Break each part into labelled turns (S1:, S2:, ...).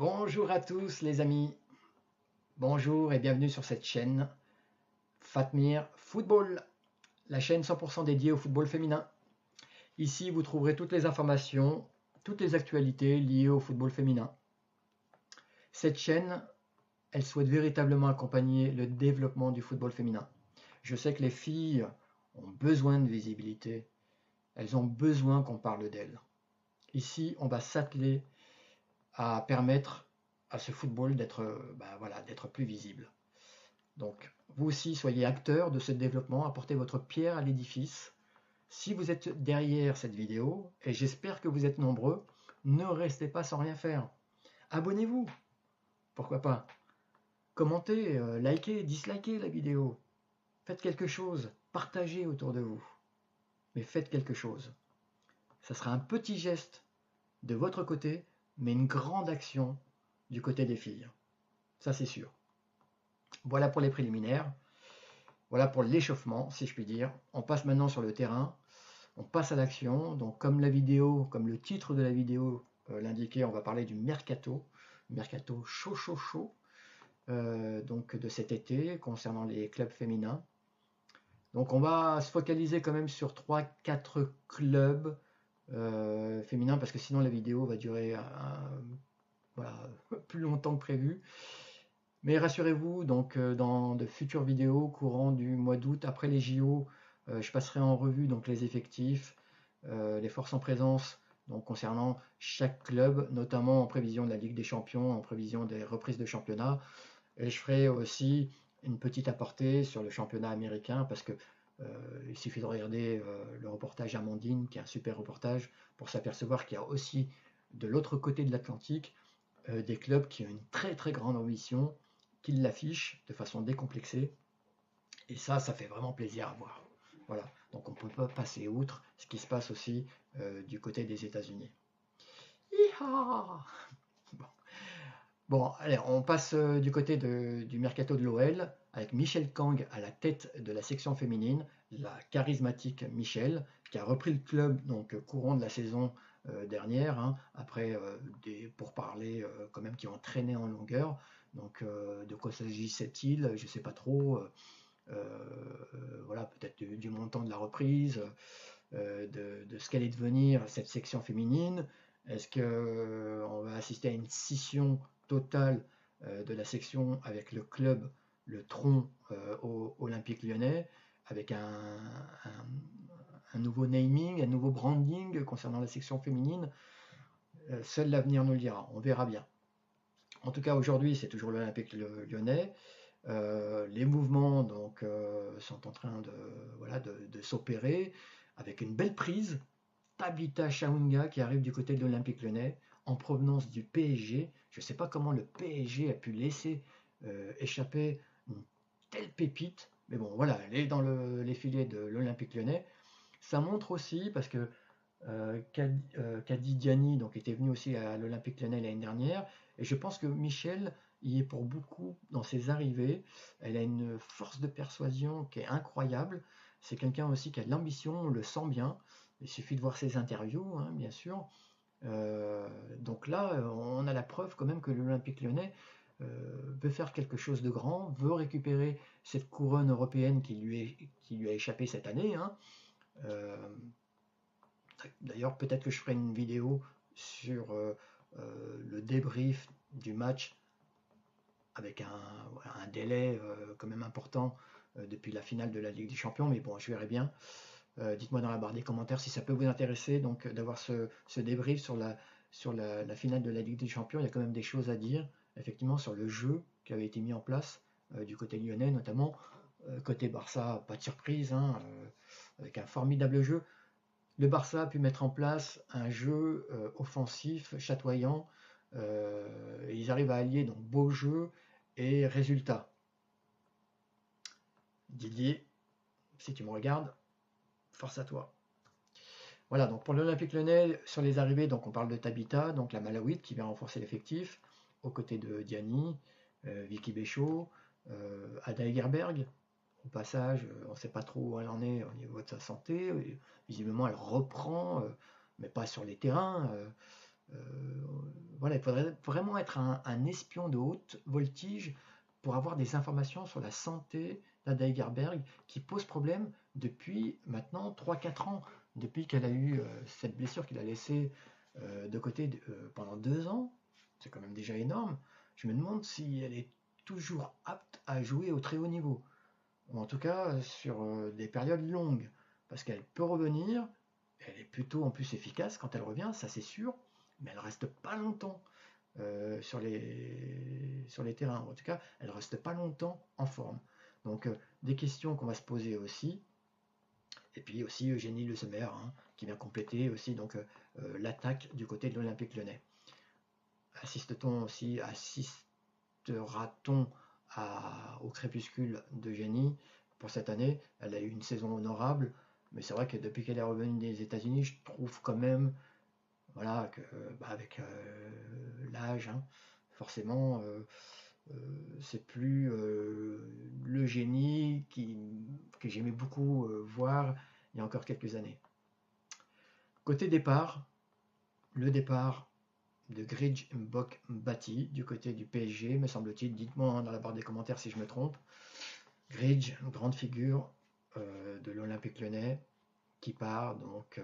S1: Bonjour à tous les amis, bonjour et bienvenue sur cette chaîne Fatmir Football, la chaîne 100% dédiée au football féminin. Ici vous trouverez toutes les informations, toutes les actualités liées au football féminin. Cette chaîne, elle souhaite véritablement accompagner le développement du football féminin. Je sais que les filles ont besoin de visibilité, elles ont besoin qu'on parle d'elles. Ici, on va s'atteler à permettre à ce football d'être d'être plus visible. Donc, vous aussi, soyez acteurs de ce développement, apportez votre pierre à l'édifice. Si vous êtes derrière cette vidéo, et j'espère que vous êtes nombreux, ne restez pas sans rien faire. Abonnez-vous, pourquoi pas. Commentez, likez, dislikez la vidéo. Faites quelque chose, partagez autour de vous. Mais faites quelque chose. Ça sera un petit geste de votre côté, mais une grande action du côté des filles. Ça, c'est sûr. Voilà pour les préliminaires. Voilà pour l'échauffement, si je puis dire. On passe maintenant sur le terrain. On passe à l'action. Donc, comme la vidéo, comme le titre de la vidéo l'indiquait, on va parler du mercato. Mercato chaud, chaud, chaud. Donc, de cet été, concernant les clubs féminins. Donc, on va se focaliser quand même sur 3-4 clubs féminins, parce que sinon la vidéo va durer plus longtemps que prévu. Mais rassurez-vous, donc dans de futures vidéos courant du mois d'août, après les JO, je passerai en revue donc les effectifs, les forces en présence donc concernant chaque club, notamment en prévision de la Ligue des Champions, en prévision des reprises de championnat. Et je ferai aussi une petite aparté sur le championnat américain, parce que il suffit de regarder le reportage Amandine, qui est un super reportage, pour s'apercevoir qu'il y a aussi de l'autre côté de l'Atlantique des clubs qui ont une très très grande ambition, qui l'affichent de façon décomplexée. Et ça fait vraiment plaisir à voir. Voilà, donc on ne peut pas passer outre ce qui se passe aussi du côté des États-Unis. Bon. Bon, allez, on passe du côté du mercato de l'OL, avec Michel Kang à la tête de la section féminine, la charismatique Michel, qui a repris le club donc courant de la saison dernière, hein, après des pourparlers quand même qui ont traîné en longueur. Donc de quoi s'agissait-il? Je ne sais pas trop. Voilà, peut-être du montant de la reprise, de ce qu'allait devenir cette section féminine. Est-ce qu'on va assister à une scission totale de la section avec le club, le tronc olympique lyonnais, avec un nouveau naming, un nouveau branding concernant la section féminine? Seul l'avenir nous le dira, on verra bien. En tout cas, aujourd'hui, c'est toujours l'Olympique lyonnais. Les mouvements donc, sont en train de s'opérer avec une belle prise. Tabitha Chaunga qui arrive du côté de l'Olympique lyonnais en provenance du PSG. Je ne sais pas comment le PSG a pu laisser échapper une telle pépite, mais bon, voilà, elle est dans les filets de l'Olympique lyonnais. Ça montre aussi, parce que Kadi Diani donc, était venu aussi à l'Olympique lyonnais l'année dernière, et je pense que Michel y est pour beaucoup dans ses arrivées. Elle a une force de persuasion qui est incroyable. C'est quelqu'un aussi qui a de l'ambition, on le sent bien. Il suffit de voir ses interviews, hein, bien sûr. Donc là, on a la preuve quand même que l'Olympique lyonnais veut faire quelque chose de grand, veut récupérer cette couronne européenne qui lui a échappé cette année, hein. D'ailleurs, peut-être que je ferai une vidéo sur le débrief du match avec un délai quand même important depuis la finale de la Ligue des Champions, mais bon, je verrai bien. Dites-moi dans la barre des commentaires si ça peut vous intéresser, donc d'avoir ce débrief sur la finale de la Ligue des Champions. Il y a quand même des choses à dire, effectivement, sur le jeu qui avait été mis en place du côté lyonnais, notamment. Côté Barça, pas de surprise, hein, avec un formidable jeu. Le Barça a pu mettre en place un jeu offensif, chatoyant. Et ils arrivent à allier donc beau jeu et résultat. Didier, si tu me regardes, force à toi. Voilà, donc pour l'Olympique lyonnais, sur les arrivées, donc on parle de Tabitha, donc la Malawite qui vient renforcer l'effectif, aux côtés de Diani, Vicky Béchaud, Ada Egerberg. Au passage, on ne sait pas trop où elle en est au niveau de sa santé. Visiblement, elle reprend, mais pas sur les terrains. voilà, il faudrait vraiment être un espion de haute voltige pour avoir des informations sur la santé d'Ada Hegerberg qui pose problème depuis maintenant 3-4 ans, depuis qu'elle a eu cette blessure qu'il a laissée de côté pendant 2 ans. C'est quand même déjà énorme. Je me demande si elle est toujours apte à jouer au très haut niveau, ou en tout cas sur des périodes longues, parce qu'elle peut revenir, elle est plutôt en plus efficace quand elle revient, ça c'est sûr, mais elle reste pas longtemps sur les terrains. En tout cas, elle reste pas longtemps en forme. Donc des questions qu'on va se poser aussi. Et puis aussi Eugénie Le Sommer, hein, qui vient compléter aussi donc l'attaque du côté de l'Olympique Lyonnais. Assistera-t-on au crépuscule d'Eugénie pour cette année? Elle a eu une saison honorable, mais c'est vrai que depuis qu'elle est revenue des États-Unis, je trouve quand même, voilà, que avec l'âge, hein, forcément, c'est plus le génie que j'aimais beaucoup voir il y a encore quelques années. Côté départ, le départ de Grij Mbok-Mbati du côté du PSG, me semble-t-il. Dites-moi dans la barre des commentaires si je me trompe. Grij, une grande figure de l'Olympique Lyonnais, qui part donc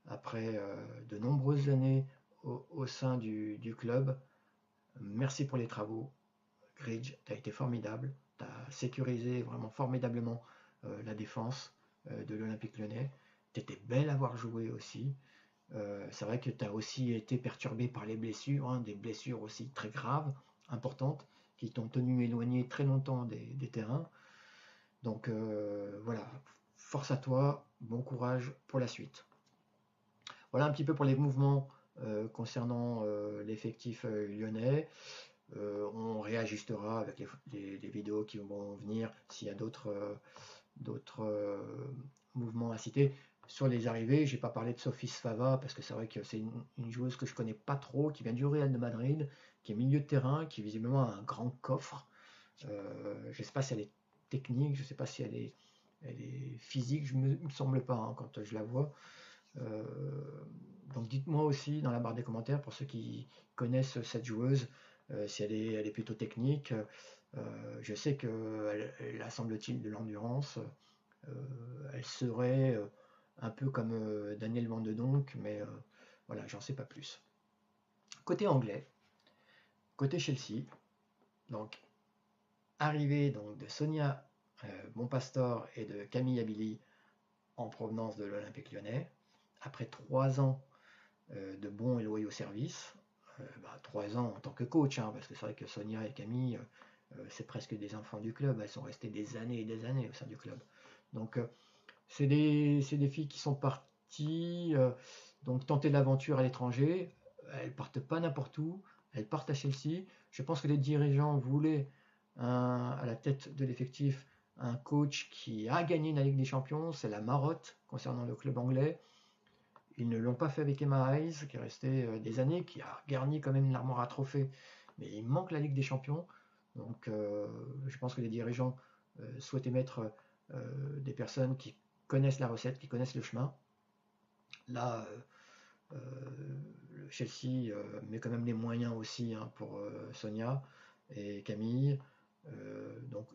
S1: après de nombreuses années au sein du club. Merci pour les travaux. Grij, tu as été formidable. Tu as sécurisé vraiment formidablement la défense de l'Olympique Lyonnais. Tu étais belle à voir jouer aussi. C'est vrai que tu as aussi été perturbé par les blessures, hein, des blessures aussi très graves, importantes, qui t'ont tenu éloigné très longtemps des terrains. Donc voilà, force à toi, bon courage pour la suite. Voilà un petit peu pour les mouvements concernant l'effectif lyonnais. On réajustera avec les vidéos qui vont venir s'il y a d'autres mouvements à citer. Sur les arrivées, j'ai pas parlé de Sophie Sfava parce que c'est vrai que c'est une joueuse que je connais pas trop, qui vient du Real de Madrid, qui est milieu de terrain, qui visiblement a un grand coffre. Je sais pas si elle est technique, je sais pas si elle est physique, je me semble pas hein, quand je la vois. Donc dites-moi aussi dans la barre des commentaires pour ceux qui connaissent cette joueuse, si elle est plutôt technique. Je sais qu'elle a semble-t-il de l'endurance. Elle serait un peu comme Daniel Van de Donk, mais voilà, j'en sais pas plus. Côté anglais, côté Chelsea, donc arrivée donc, de Sonia Bonpastor et de Camille Abili en provenance de l'Olympique Lyonnais, après 3 ans de bons et loyaux services, 3 ans en tant que coach, hein, parce que c'est vrai que Sonia et Camille, c'est presque des enfants du club, elles sont restées des années et des années au sein du club. Donc c'est des filles qui sont parties donc tenter l'aventure à l'étranger. Elles partent pas n'importe où, elles partent à Chelsea. Je pense que les dirigeants voulaient à la tête de l'effectif un coach qui a gagné la Ligue des Champions, c'est la marotte concernant le club anglais. Ils ne l'ont pas fait avec Emma Hayes, qui est resté des années, qui a garni quand même l'armoire à trophées, mais il manque la Ligue des Champions. Donc je pense que les dirigeants souhaitaient mettre des personnes qui connaissent la recette, qui connaissent le chemin. Là, Chelsea met quand même les moyens aussi hein, pour Sonia et Camille. Donc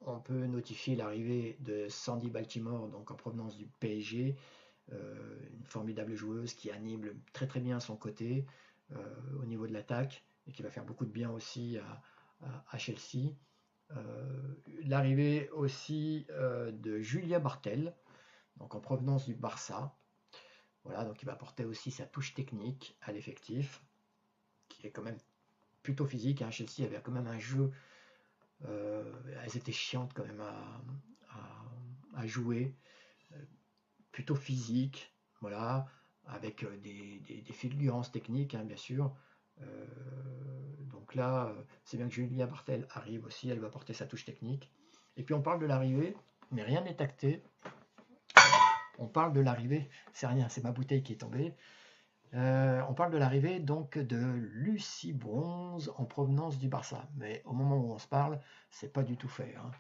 S1: on peut notifier l'arrivée de Sandy Baltimore, donc en provenance du PSG, une formidable joueuse qui anime très très bien son côté au niveau de l'attaque et qui va faire beaucoup de bien aussi à Chelsea. L'arrivée aussi de Julia Bartel, donc en provenance du Barça. Voilà, donc il va apporter aussi sa touche technique à l'effectif, qui est quand même plutôt physique. Hein. Chelsea avait quand même un jeu, elles étaient chiantes quand même à jouer, plutôt physique, voilà, avec des fulgurances techniques, hein, bien sûr. Donc là, c'est bien que Julia Bartel arrive aussi, elle va porter sa touche technique. Et puis on parle de l'arrivée, mais rien n'est acté. On parle de l'arrivée, c'est rien, c'est ma bouteille qui est tombée. On parle de l'arrivée donc de Lucie Bronze en provenance du Barça. Mais au moment où on se parle, c'est pas du tout fait. Hein.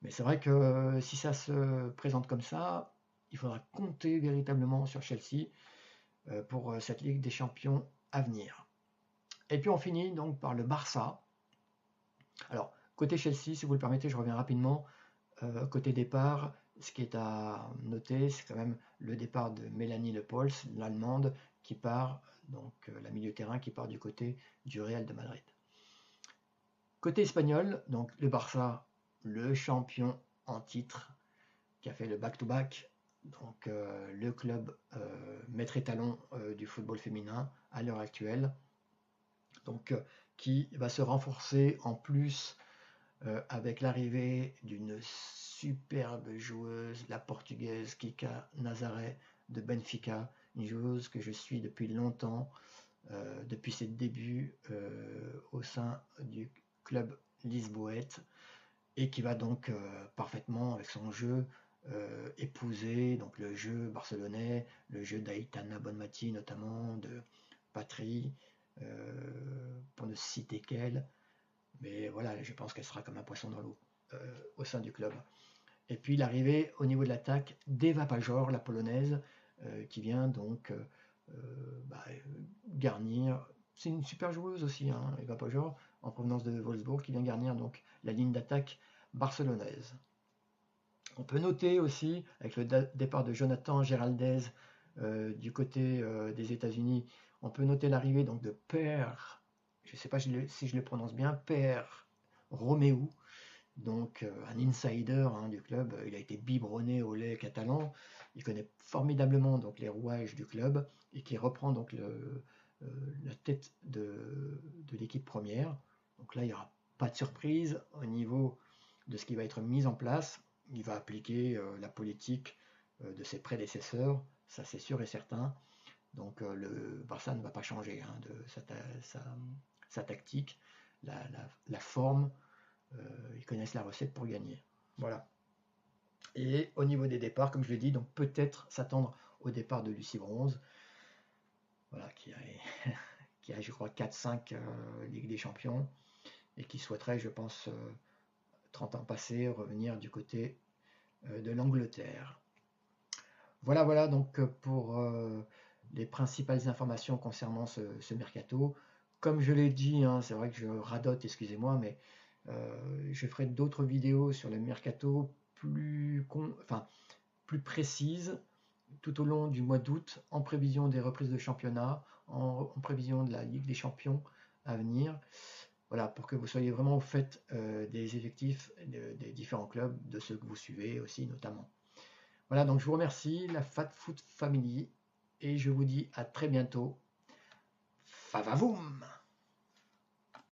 S1: Mais c'est vrai que si ça se présente comme ça, il faudra compter véritablement sur Chelsea pour cette Ligue des Champions à venir. Et puis on finit donc par le Barça. Alors, côté Chelsea, si vous le permettez, je reviens rapidement. Côté départ, ce qui est à noter, c'est quand même le départ de Mélanie Le Pols, l'Allemande, qui part, donc la milieu de terrain, qui part du côté du Real de Madrid. Côté espagnol, donc le Barça, le champion en titre, qui a fait le back-to-back, donc le club maître étalon du football féminin à l'heure actuelle, donc qui va se renforcer en plus avec l'arrivée d'une superbe joueuse, la portugaise Kika Nazaré de Benfica, une joueuse que je suis depuis longtemps, depuis ses débuts au sein du club lisboète, et qui va donc parfaitement avec son jeu épouser donc le jeu barcelonais, le jeu d'Aitana Bonmati notamment, de Patry, pour ne citer qu'elle. Mais voilà, je pense qu'elle sera comme un poisson dans l'eau au sein du club. Et puis l'arrivée au niveau de l'attaque d'Eva Pajor, la polonaise, qui vient donc garnir. C'est une super joueuse aussi, hein, Eva Pajor, en provenance de Wolfsburg, qui vient garnir donc la ligne d'attaque barcelonaise. On peut noter aussi, avec le départ de Jonathan Geraldez du côté des États-Unis, on peut noter l'arrivée donc de Per, je ne sais pas si je le prononce bien, Per Roméo, donc un insider du club. Il a été biberonné au lait catalan, il connaît formidablement donc les rouages du club et qui reprend donc la tête de l'équipe première. Donc là, il n'y aura pas de surprise au niveau de ce qui va être mis en place. Il va appliquer la politique de ses prédécesseurs, ça c'est sûr et certain. Donc le Barça ne va pas changer de sa tactique, la forme. Ils connaissent la recette pour gagner. Voilà. Et au niveau des départs, comme je l'ai dit, donc peut-être s'attendre au départ de Lucie Bronze, voilà, qui a je crois 4-5 Ligue des Champions, et qui souhaiterait, je pense, 30 ans passés, revenir du côté de l'Angleterre. Voilà donc pour les principales informations concernant ce mercato. Comme je l'ai dit, c'est vrai que je radote, excusez-moi, mais je ferai d'autres vidéos sur le mercato plus précises tout au long du mois d'août, en prévision des reprises de championnat, en prévision de la Ligue des Champions à venir. Voilà, pour que vous soyez vraiment au fait des effectifs des différents clubs, de ceux que vous suivez aussi notamment. Voilà, donc je vous remercie, la Fat Foot Family, et je vous dis à très bientôt. Favavoum!